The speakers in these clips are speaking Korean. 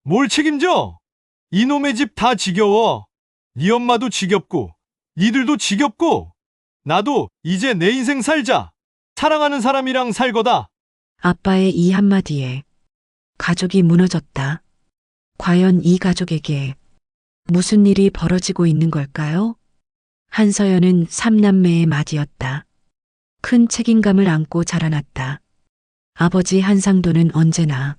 뭘 책임져? 이놈의 집 다 지겨워. 네 엄마도 지겹고, 니들도 지겹고, 나도 이제 내 인생 살자. 사랑하는 사람이랑 살 거다. 아빠의 이 한마디에 가족이 무너졌다. 과연 이 가족에게 무슨 일이 벌어지고 있는 걸까요? 한서연은 삼남매의 맏이었다. 큰 책임감을 안고 자라났다. 아버지 한상도는 언제나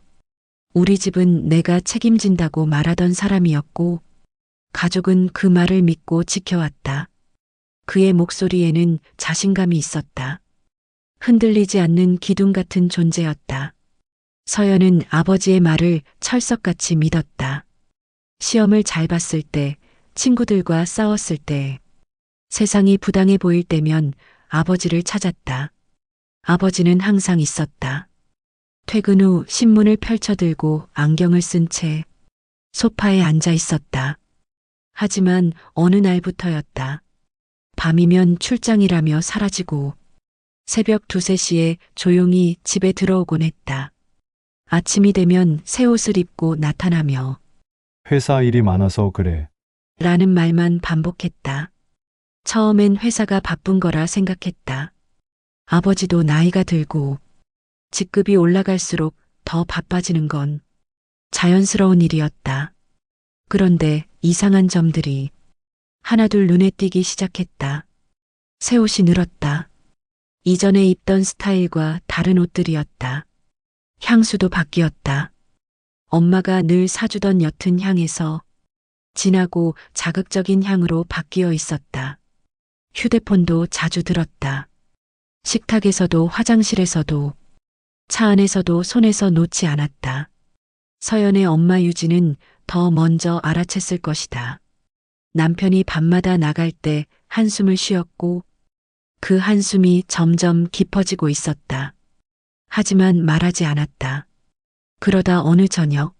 우리 집은 내가 책임진다고 말하던 사람이었고, 가족은 그 말을 믿고 지켜왔다. 그의 목소리에는 자신감이 있었다. 흔들리지 않는 기둥 같은 존재였다. 서연은 아버지의 말을 철석같이 믿었다. 시험을 잘 봤을 때, 친구들과 싸웠을 때, 세상이 부당해 보일 때면 아버지를 찾았다. 아버지는 항상 있었다. 퇴근 후 신문을 펼쳐들고 안경을 쓴 채 소파에 앉아 있었다. 하지만 어느 날부터였다. 밤이면 출장이라며 사라지고 새벽 2, 3시에 조용히 집에 들어오곤 했다. 아침이 되면 새 옷을 입고 나타나며 회사 일이 많아서 그래. 라는 말만 반복했다. 처음엔 회사가 바쁜 거라 생각했다. 아버지도 나이가 들고 직급이 올라갈수록 더 바빠지는 건 자연스러운 일이었다. 그런데 이상한 점들이 하나둘 눈에 띄기 시작했다. 새 옷이 늘었다. 이전에 입던 스타일과 다른 옷들이었다. 향수도 바뀌었다. 엄마가 늘 사주던 옅은 향에서 진하고 자극적인 향으로 바뀌어 있었다. 휴대폰도 자주 들었다. 식탁에서도 화장실에서도 차 안에서도 손에서 놓지 않았다. 서연의 엄마 유지는 더 먼저 알아챘을 것이다. 남편이 밤마다 나갈 때 한숨을 쉬었고 그 한숨이 점점 깊어지고 있었다. 하지만 말하지 않았다. 그러다 어느 저녁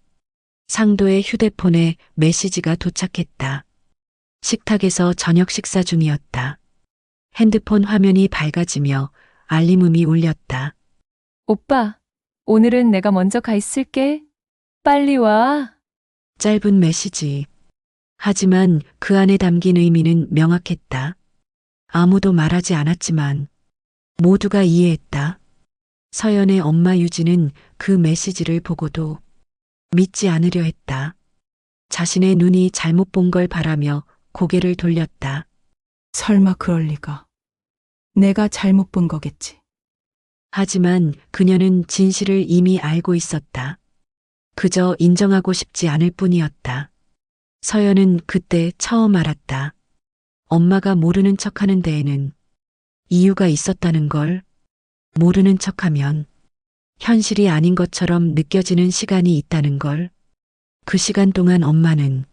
상도의 휴대폰에 메시지가 도착했다. 식탁에서 저녁 식사 중이었다. 핸드폰 화면이 밝아지며 알림음이 울렸다. 오빠, 오늘은 내가 먼저 가 있을게. 빨리 와. 짧은 메시지. 하지만 그 안에 담긴 의미는 명확했다. 아무도 말하지 않았지만 모두가 이해했다. 서연의 엄마 유지는 그 메시지를 보고도 믿지 않으려 했다. 자신의 눈이 잘못 본 걸 바라며 고개를 돌렸다. 설마 그럴 리가. 내가 잘못 본 거겠지. 하지만 그녀는 진실을 이미 알고 있었다. 그저 인정하고 싶지 않을 뿐이었다. 서연은 그때 처음 알았다. 엄마가 모르는 척하는 데에는 이유가 있었다는 걸. 모르는 척하면 현실이 아닌 것처럼 느껴지는 시간이 있다는 걸. 그 시간 동안 엄마는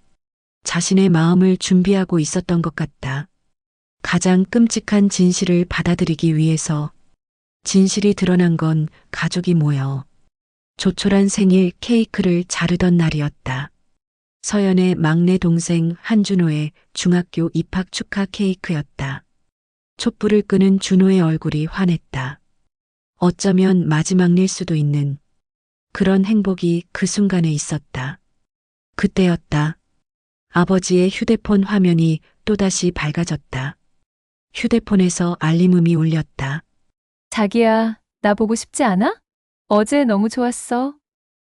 자신의 마음을 준비하고 있었던 것 같다. 가장 끔찍한 진실을 받아들이기 위해서. 진실이 드러난 건 가족이 모여 조촐한 생일 케이크를 자르던 날이었다. 서연의 막내 동생 한준호의 중학교 입학 축하 케이크였다. 촛불을 끄는 준호의 얼굴이 환했다. 어쩌면 마지막 일 수도 있는 그런 행복이 그 순간에 있었다. 그때였다. 아버지의 휴대폰 화면이 또다시 밝아졌다. 휴대폰에서 알림음이 울렸다. 자기야, 나 보고 싶지 않아? 어제 너무 좋았어.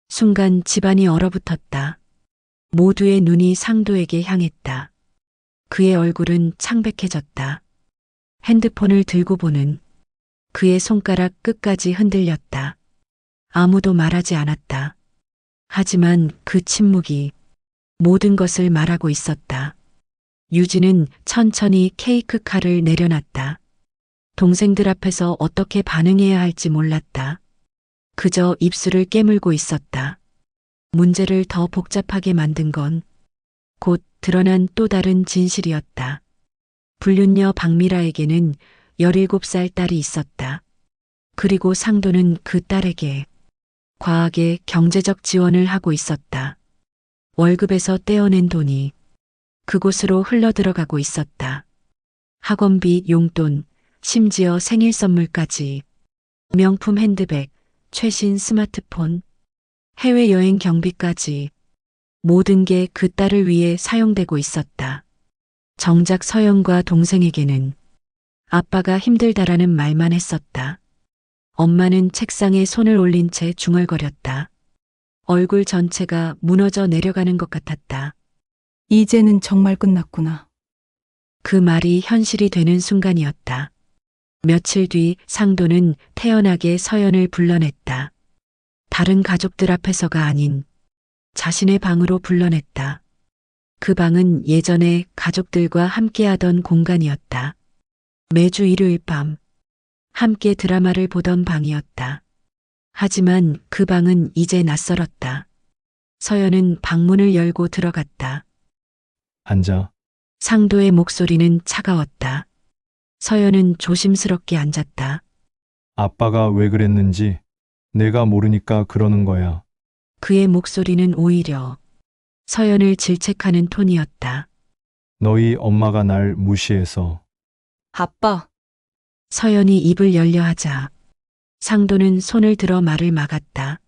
순간 집안이 얼어붙었다. 모두의 눈이 상도에게 향했다. 그의 얼굴은 창백해졌다. 핸드폰을 들고 보는 그의 손가락 끝까지 흔들렸다. 아무도 말하지 않았다. 하지만 그 침묵이 모든 것을 말하고 있었다. 유진은 천천히 케이크 칼을 내려놨다. 동생들 앞에서 어떻게 반응해야 할지 몰랐다. 그저 입술을 깨물고 있었다. 문제를 더 복잡하게 만든 건 곧 드러난 또 다른 진실이었다. 불륜녀 박미라에게는 17살 딸이 있었다. 그리고 상도는 그 딸에게 과하게 경제적 지원을 하고 있었다. 월급에서 떼어낸 돈이 그곳으로 흘러들어가고 있었다. 학원비, 용돈, 심지어 생일 선물까지. 명품 핸드백, 최신 스마트폰, 해외여행 경비까지. 모든 게 그 딸을 위해 사용되고 있었다. 정작 서연과 동생에게는 아빠가 힘들다라는 말만 했었다. 엄마는 책상에 손을 올린 채 중얼거렸다. 얼굴 전체가 무너져 내려가는 것 같았다. 이제는 정말 끝났구나. 그 말이 현실이 되는 순간이었다. 며칠 뒤 상도는 태연하게 서연을 불러냈다. 다른 가족들 앞에서가 아닌 자신의 방으로 불러냈다. 그 방은 예전에 가족들과 함께하던 공간이었다. 매주 일요일 밤 함께 드라마를 보던 방이었다. 하지만 그 방은 이제 낯설었다. 서연은 방문을 열고 들어갔다. 앉아. 상도의 목소리는 차가웠다. 서연은 조심스럽게 앉았다. 아빠가 왜 그랬는지 내가 모르니까 그러는 거야. 그의 목소리는 오히려 서연을 질책하는 톤이었다. 너희 엄마가 날 무시해서. 아빠, 서연이 입을 열려 하자 상도는 손을 들어 말을 막았다.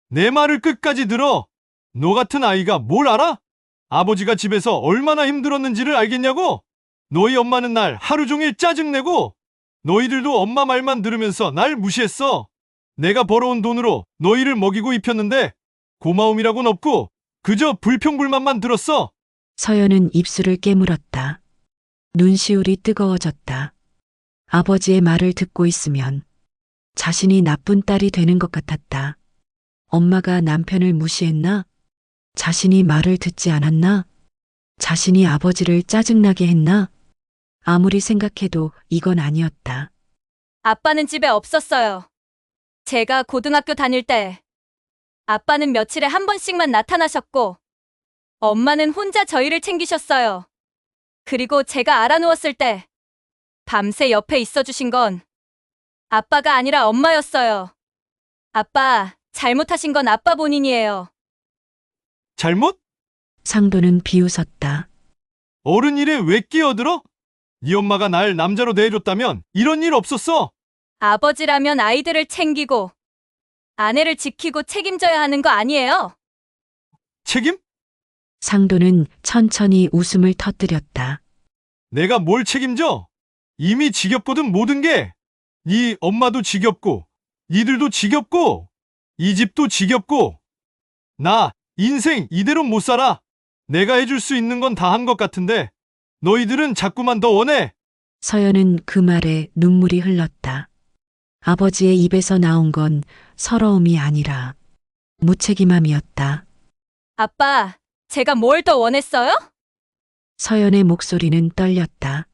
내 말을 끝까지 들어. 너 같은 아이가 뭘 알아? 아버지가 집에서 얼마나 힘들었는지를 알겠냐고? 너희 엄마는 날 하루 종일 짜증내고 너희들도 엄마 말만 들으면서 날 무시했어. 내가 벌어온 돈으로 너희를 먹이고 입혔는데 고마움이라고는 없고 그저 불평불만만 들었어. 서연은 입술을 깨물었다. 눈시울이 뜨거워졌다. 아버지의 말을 듣고 있으면 자신이 나쁜 딸이 되는 것 같았다. 엄마가 남편을 무시했나? 자신이 말을 듣지 않았나? 자신이 아버지를 짜증나게 했나? 아무리 생각해도 이건 아니었다. 아빠는 집에 없었어요. 제가 고등학교 다닐 때 아빠는 며칠에 한 번씩만 나타나셨고 엄마는 혼자 저희를 챙기셨어요. 그리고 제가 알아누웠을 때 밤새 옆에 있어주신 건 아빠가 아니라 엄마였어요. 아빠, 잘못하신 건 아빠 본인이에요. 잘못? 상도는 비웃었다. 어른 일에 왜 끼어들어? 네 엄마가 날 남자로 대해줬다면 이런 일 없었어. 아버지라면 아이들을 챙기고 아내를 지키고 책임져야 하는 거 아니에요? 책임? 상도는 천천히 웃음을 터뜨렸다. 내가 뭘 책임져? 이미 지겹거든 모든 게. 네 엄마도 지겹고 니들도 지겹고 이 집도 지겹고 나 인생 이대로 못 살아. 내가 해줄 수 있는 건 다 한 것 같은데 너희들은 자꾸만 더 원해. 서연은 그 말에 눈물이 흘렀다. 아버지의 입에서 나온 건 서러움이 아니라 무책임함이었다. 아빠, 제가 뭘 더 원했어요? 서연의 목소리는 떨렸다.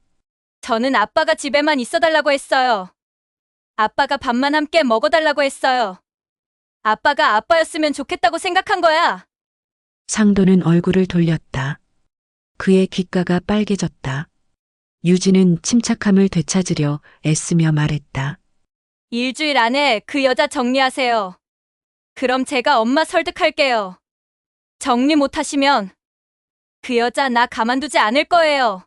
저는 아빠가 집에만 있어달라고 했어요. 아빠가 밥만 함께 먹어달라고 했어요. 아빠가 아빠였으면 좋겠다고 생각한 거야. 상도는 얼굴을 돌렸다. 그의 귓가가 빨개졌다. 유진은 침착함을 되찾으려 애쓰며 말했다. 일주일 안에 그 여자 정리하세요. 그럼 제가 엄마 설득할게요. 정리 못하시면 그 여자 나 가만두지 않을 거예요.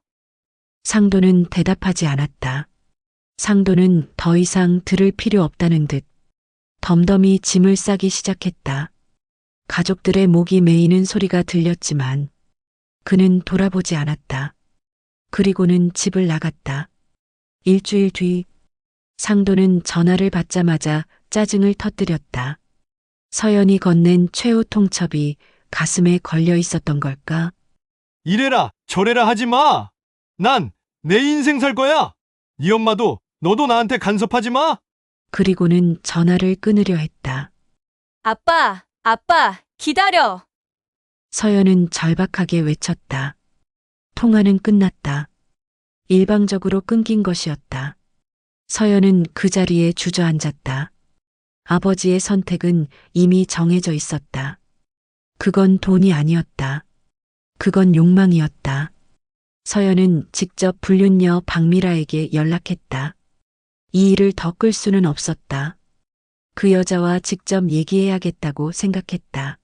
상도는 대답하지 않았다. 상도는 더 이상 들을 필요 없다는 듯 덤덤히 짐을 싸기 시작했다. 가족들의 목이 메이는 소리가 들렸지만 그는 돌아보지 않았다. 그리고는 집을 나갔다. 일주일 뒤 상도는 전화를 받자마자 짜증을 터뜨렸다. 서연이 건넨 최후 통첩이 가슴에 걸려 있었던 걸까? 이래라 저래라 하지 마. 난 내 인생 살 거야. 네 엄마도 너도 나한테 간섭하지 마. 그리고는 전화를 끊으려 했다. 아빠, 기다려. 서연은 절박하게 외쳤다. 통화는 끝났다. 일방적으로 끊긴 것이었다. 서연은 그 자리에 주저앉았다. 아버지의 선택은 이미 정해져 있었다. 그건 돈이 아니었다. 그건 욕망이었다. 서연은 직접 불륜녀 박미라에게 연락했다. 이 일을 더 끌 수는 없었다. 그 여자와 직접 얘기해야겠다고 생각했다.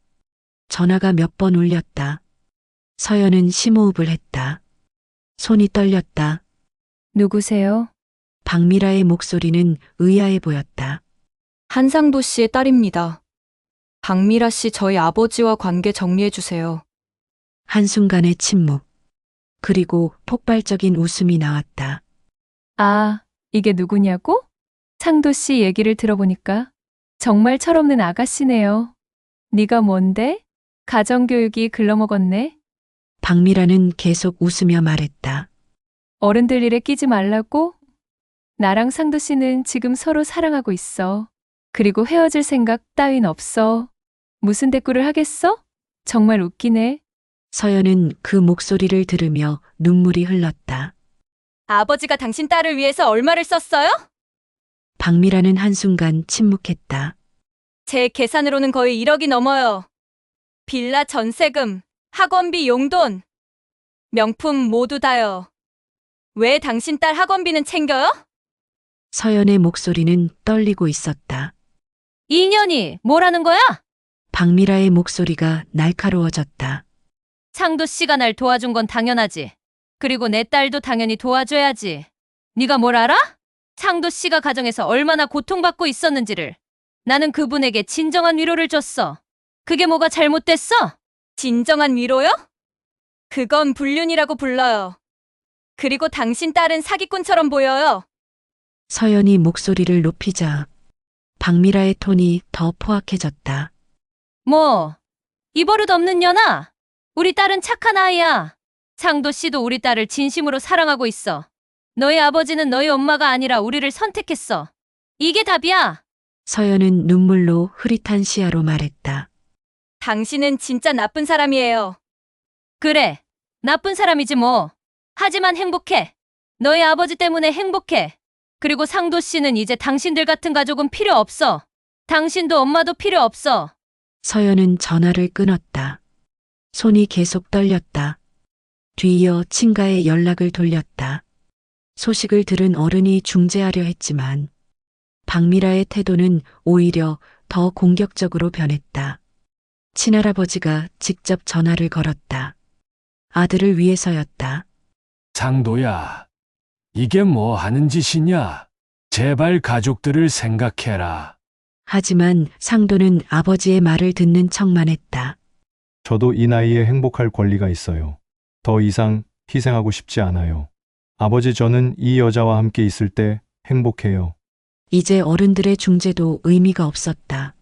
전화가 몇 번 울렸다. 서연은 심호흡을 했다. 손이 떨렸다. 누구세요? 박미라의 목소리는 의아해 보였다. 한상도 씨의 딸입니다. 박미라 씨, 저희 아버지와 관계 정리해 주세요. 한순간의 침묵. 그리고 폭발적인 웃음이 나왔다. 아, 이게 누구냐고? 상도 씨 얘기를 들어보니까 정말 철없는 아가씨네요. 네가 뭔데? 가정교육이 글러먹었네. 박미라는 계속 웃으며 말했다. 어른들 일에 끼지 말라고? 나랑 상도 씨는 지금 서로 사랑하고 있어. 그리고 헤어질 생각 따윈 없어. 무슨 대꾸를 하겠어? 정말 웃기네. 서연은 그 목소리를 들으며 눈물이 흘렀다. 아버지가 당신 딸을 위해서 얼마를 썼어요? 박미라는 한순간 침묵했다. 제 계산으로는 거의 1억이 넘어요. 빌라 전세금, 학원비 용돈, 명품 모두 다요. 왜 당신 딸 학원비는 챙겨요? 서연의 목소리는 떨리고 있었다. 이년이 뭐라는 거야? 박미라의 목소리가 날카로워졌다. 상도 씨가 날 도와준 건 당연하지. 그리고 내 딸도 당연히 도와줘야지. 네가 뭘 알아? 상도 씨가 가정에서 얼마나 고통받고 있었는지를. 나는 그분에게 진정한 위로를 줬어. 그게 뭐가 잘못됐어? 진정한 위로요? 그건 불륜이라고 불러요. 그리고 당신 딸은 사기꾼처럼 보여요. 서연이 목소리를 높이자 박미라의 톤이 더 포악해졌다. 뭐, 이 버릇 없는 년아. 우리 딸은 착한 아이야. 상도 씨도 우리 딸을 진심으로 사랑하고 있어. 너희 아버지는 너희 엄마가 아니라 우리를 선택했어. 이게 답이야. 서연은 눈물로 흐릿한 시야로 말했다. 당신은 진짜 나쁜 사람이에요. 그래, 나쁜 사람이지 뭐. 하지만 행복해. 너희 아버지 때문에 행복해. 그리고 상도 씨는 이제 당신들 같은 가족은 필요 없어. 당신도 엄마도 필요 없어. 서연은 전화를 끊었다. 손이 계속 떨렸다. 뒤이어 친가에 연락을 돌렸다. 소식을 들은 어른이 중재하려 했지만 박미라의 태도는 오히려 더 공격적으로 변했다. 친할아버지가 직접 전화를 걸었다. 아들을 위해서였다. 상도야, 이게 뭐 하는 짓이냐? 제발 가족들을 생각해라. 하지만 상도는 아버지의 말을 듣는 척만 했다. 저도 이 나이에 행복할 권리가 있어요. 더 이상 희생하고 싶지 않아요. 아버지, 저는 이 여자와 함께 있을 때 행복해요. 이제 어른들의 중재도 의미가 없었다.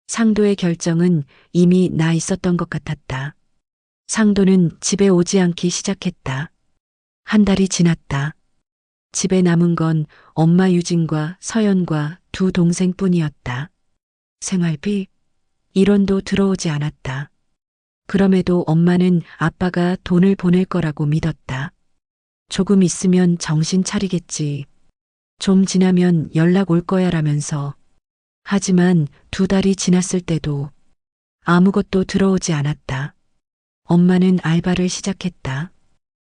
상도의 결정은 이미 나 있었던 것 같았다. 상도는 집에 오지 않기 시작했다. 한 달이 지났다. 집에 남은 건 엄마 유진과 서연과 두 동생뿐이었다. 생활비 1원도 들어오지 않았다. 그럼에도 엄마는 아빠가 돈을 보낼 거라고 믿었다. 조금 있으면 정신 차리겠지. 좀 지나면 연락 올 거야 라면서. 하지만 2달이 지났을 때도 아무것도 들어오지 않았다. 엄마는 알바를 시작했다.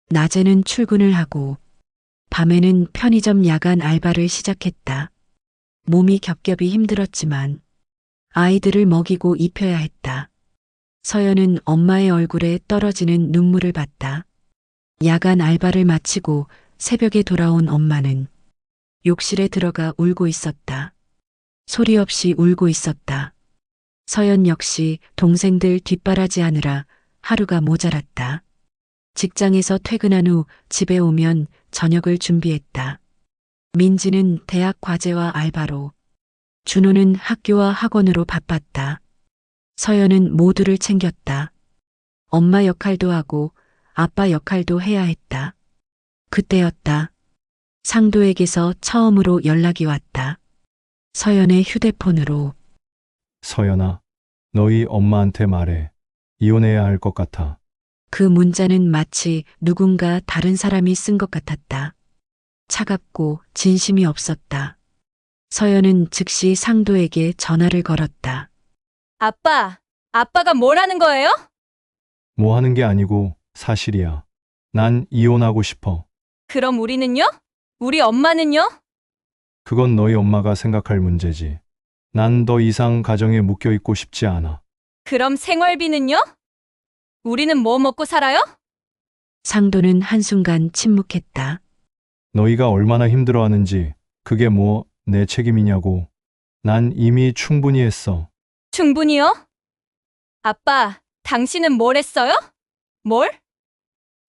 낮에는 출근을 하고 밤에는 편의점 야간 알바를 시작했다. 몸이 겹겹이 힘들었지만 아이들을 먹이고 입혀야 했다. 서연은 엄마의 얼굴에 떨어지는 눈물을 봤다. 야간 알바를 마치고 새벽에 돌아온 엄마는 욕실에 들어가 울고 있었다. 소리 없이 울고 있었다. 서연 역시 동생들 뒷바라지하느라 하루가 모자랐다. 직장에서 퇴근한 후 집에 오면 저녁을 준비했다. 민지는 대학 과제와 알바로, 준호는 학교와 학원으로 바빴다. 서연은 모두를 챙겼다. 엄마 역할도 하고 아빠 역할도 해야 했다. 그때였다. 상도에게서 처음으로 연락이 왔다. 서연의 휴대폰으로. 서연아, 너희 엄마한테 말해. 이혼해야 할 것 같아. 그 문자는 마치 누군가 다른 사람이 쓴 것 같았다. 차갑고 진심이 없었다. 서연은 즉시 상도에게 전화를 걸었다. 아빠가 뭘 하는 거예요? 뭐 하는 게 아니고 사실이야. 난 이혼하고 싶어. 그럼 우리는요? 우리 엄마는요? 그건 너희 엄마가 생각할 문제지. 난 더 이상 가정에 묶여 있고 싶지 않아. 그럼 생활비는요? 우리는 뭐 먹고 살아요? 상도는 한순간 침묵했다. 너희가 얼마나 힘들어하는지 그게 뭐 내 책임이냐고. 난 이미 충분히 했어. 충분히요? 아빠, 당신은 뭘 했어요? 뭘?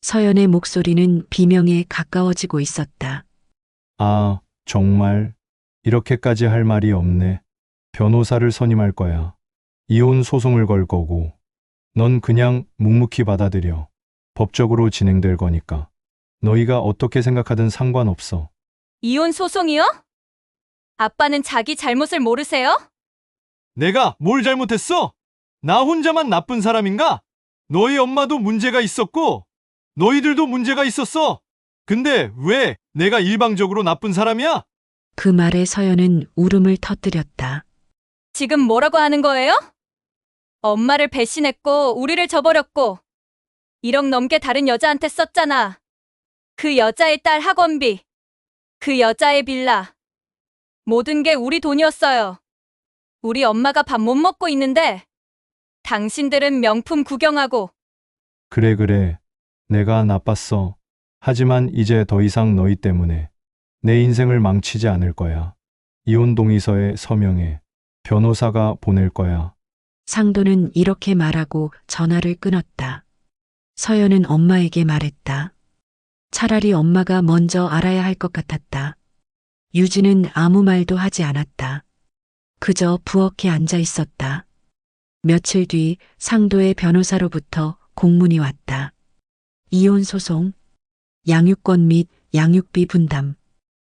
서연의 목소리는 비명에 가까워지고 있었다. 아, 정말 이렇게까지 할 말이 없네. 변호사를 선임할 거야. 이혼 소송을 걸 거고. 넌 그냥 묵묵히 받아들여. 법적으로 진행될 거니까. 너희가 어떻게 생각하든 상관없어. 이혼 소송이요? 아빠는 자기 잘못을 모르세요? 내가 뭘 잘못했어? 나 혼자만 나쁜 사람인가? 너희 엄마도 문제가 있었고, 너희들도 문제가 있었어. 근데 왜 내가 일방적으로 나쁜 사람이야? 그 말에 서연은 울음을 터뜨렸다. 지금 뭐라고 하는 거예요? 엄마를 배신했고, 우리를 저버렸고, 1억 넘게 다른 여자한테 썼잖아. 그 여자의 딸 학원비, 그 여자의 빌라. 모든 게 우리 돈이었어요. 우리 엄마가 밥 못 먹고 있는데, 당신들은 명품 구경하고, 그래. 내가 나빴어. 하지만 이제 더 이상 너희 때문에 내 인생을 망치지 않을 거야. 이혼 동의서에 서명해. 변호사가 보낼 거야. 상도는 이렇게 말하고 전화를 끊었다. 서연은 엄마에게 말했다. 차라리 엄마가 먼저 알아야 할 것 같았다. 유진은 아무 말도 하지 않았다. 그저 부엌에 앉아 있었다. 며칠 뒤 상도의 변호사로부터 공문이 왔다. 이혼 소송, 양육권 및 양육비 분담,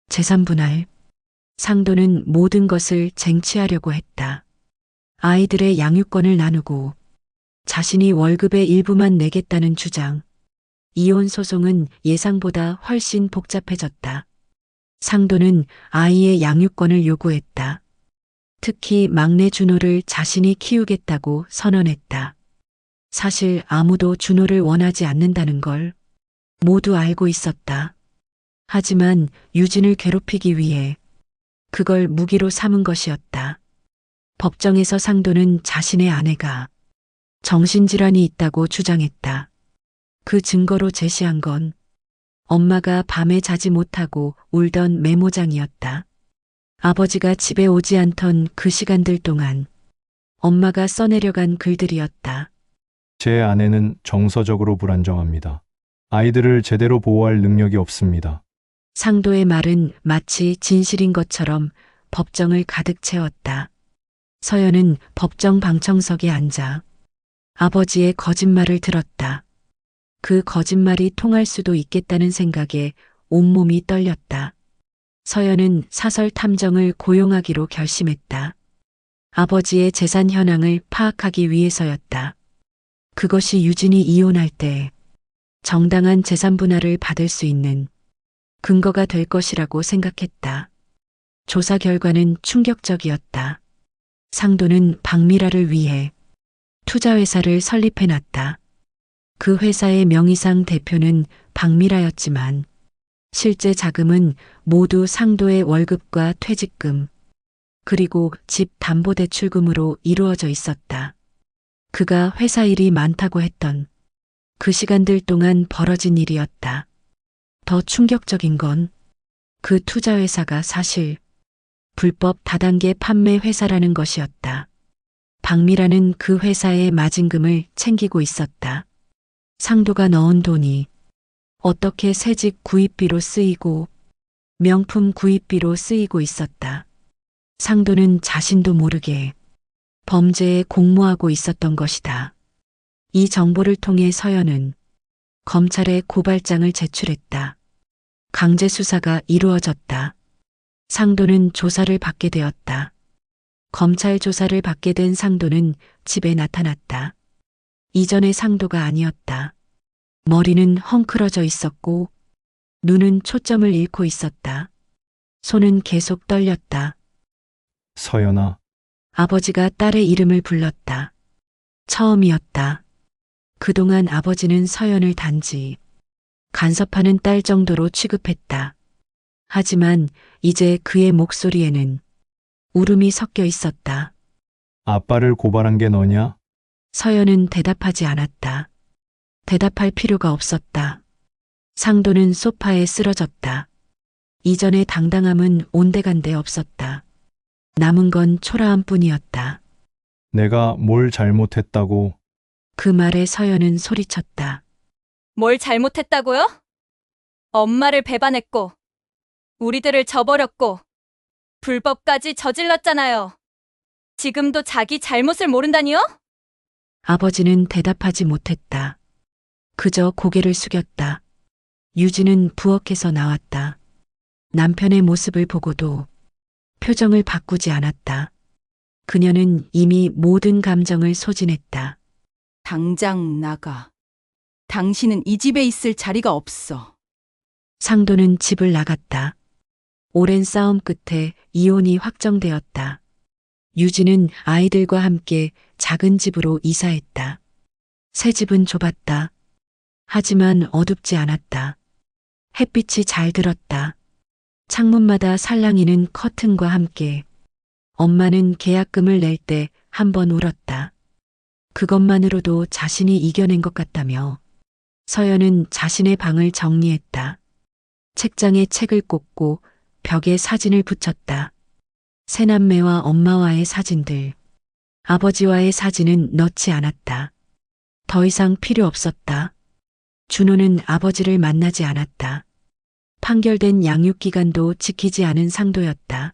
재산 분할. 상도는 모든 것을 쟁취하려고 했다. 아이들의 양육권을 나누고 자신이 월급의 일부만 내겠다는 주장. 이혼 소송은 예상보다 훨씬 복잡해졌다. 상도는 아이의 양육권을 요구했다. 특히 막내 준호를 자신이 키우겠다고 선언했다. 사실 아무도 준호를 원하지 않는다는 걸 모두 알고 있었다. 하지만 유진을 괴롭히기 위해 그걸 무기로 삼은 것이었다. 법정에서 상도는 자신의 아내가 정신질환이 있다고 주장했다. 그 증거로 제시한 건 엄마가 밤에 자지 못하고 울던 메모장이었다. 아버지가 집에 오지 않던 그 시간들 동안 엄마가 써내려간 글들이었다. 제 아내는 정서적으로 불안정합니다. 아이들을 제대로 보호할 능력이 없습니다. 상도의 말은 마치 진실인 것처럼 법정을 가득 채웠다. 서연은 법정 방청석에 앉아 아버지의 거짓말을 들었다. 그 거짓말이 통할 수도 있겠다는 생각에 온몸이 떨렸다. 서연은 사설 탐정을 고용하기로 결심했다. 아버지의 재산 현황을 파악하기 위해서였다. 그것이 유진이 이혼할 때 정당한 재산 분할을 받을 수 있는 근거가 될 것이라고 생각했다. 조사 결과는 충격적이었다. 상도는 박미라를 위해 투자회사를 설립해놨다. 그 회사의 명의상 대표는 박미라였지만 실제 자금은 모두 상도의 월급과 퇴직금, 그리고 집 담보대출금으로 이루어져 있었다. 그가 회사 일이 많다고 했던 그 시간들 동안 벌어진 일이었다. 더 충격적인 건 그 투자회사가 사실 불법 다단계 판매 회사라는 것이었다. 박미라는 그 회사의 마진금을 챙기고 있었다. 상도가 넣은 돈이 어떻게 새집 구입비로 쓰이고 명품 구입비로 쓰이고 있었다. 상도는 자신도 모르게 범죄에 공모하고 있었던 것이다. 이 정보를 통해 서연은 검찰에 고발장을 제출했다. 강제 수사가 이루어졌다. 상도는 조사를 받게 되었다. 검찰 조사를 받게 된 상도는 집에 나타났다. 이전의 상도가 아니었다. 머리는 헝클어져 있었고 눈은 초점을 잃고 있었다. 손은 계속 떨렸다. 서연아, 아버지가 딸의 이름을 불렀다. 처음이었다. 그동안 아버지는 서연을 단지 간섭하는 딸 정도로 취급했다. 하지만 이제 그의 목소리에는 울음이 섞여 있었다. 아빠를 고발한 게 너냐? 서연은 대답하지 않았다. 대답할 필요가 없었다. 상도는 소파에 쓰러졌다. 이전의 당당함은 온데간데 없었다. 남은 건 초라함뿐이었다. 내가 뭘 잘못했다고. 그 말에 서연은 소리쳤다. 뭘 잘못했다고요? 엄마를 배반했고, 우리들을 저버렸고, 불법까지 저질렀잖아요. 지금도 자기 잘못을 모른다니요? 아버지는 대답하지 못했다. 그저 고개를 숙였다. 유진은 부엌에서 나왔다. 남편의 모습을 보고도 표정을 바꾸지 않았다. 그녀는 이미 모든 감정을 소진했다. 당장 나가. 당신은 이 집에 있을 자리가 없어. 상도는 집을 나갔다. 오랜 싸움 끝에 이혼이 확정되었다. 유진은 아이들과 함께 작은 집으로 이사했다. 새 집은 좁았다. 하지만 어둡지 않았다. 햇빛이 잘 들었다. 창문마다 살랑이는 커튼과 함께 엄마는 계약금을 낼 때 한 번 울었다. 그것만으로도 자신이 이겨낸 것 같다며 서연은 자신의 방을 정리했다. 책장에 책을 꽂고 벽에 사진을 붙였다. 새남매와 엄마와의 사진들. 아버지와의 사진은 넣지 않았다. 더 이상 필요 없었다. 준호는 아버지를 만나지 않았다. 판결된 양육기간도 지키지 않은 상도였다.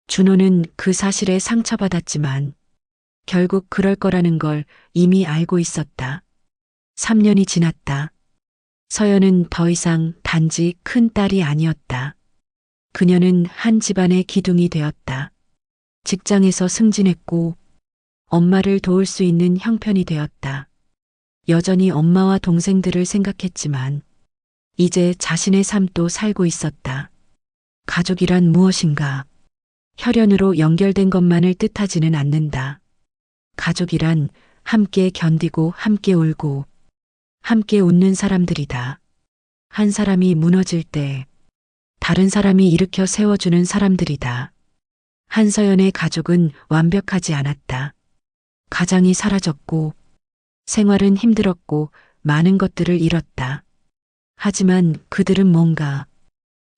준호는 그 사실에 상처받았지만 결국 그럴 거라는 걸 이미 알고 있었다. 3년이 지났다. 서연은 더 이상 단지 큰 딸이 아니었다. 그녀는 한 집안의 기둥이 되었다. 직장에서 승진했고 엄마를 도울 수 있는 형편이 되었다. 여전히 엄마와 동생들을 생각했지만 이제 자신의 삶도 살고 있었다. 가족이란 무엇인가? 혈연으로 연결된 것만을 뜻하지는 않는다. 가족이란 함께 견디고 함께 울고 함께 웃는 사람들이다. 한 사람이 무너질 때 다른 사람이 일으켜 세워주는 사람들이다. 한서연의 가족은 완벽하지 않았다. 가장이 사라졌고 생활은 힘들었고 많은 것들을 잃었다. 하지만 그들은 뭔가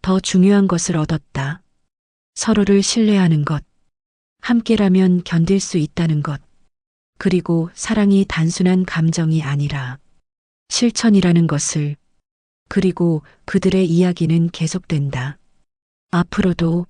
더 중요한 것을 얻었다. 서로를 신뢰하는 것, 함께라면 견딜 수 있다는 것, 그리고 사랑이 단순한 감정이 아니라 실천이라는 것을, 그리고 그들의 이야기는 계속된다. 앞으로도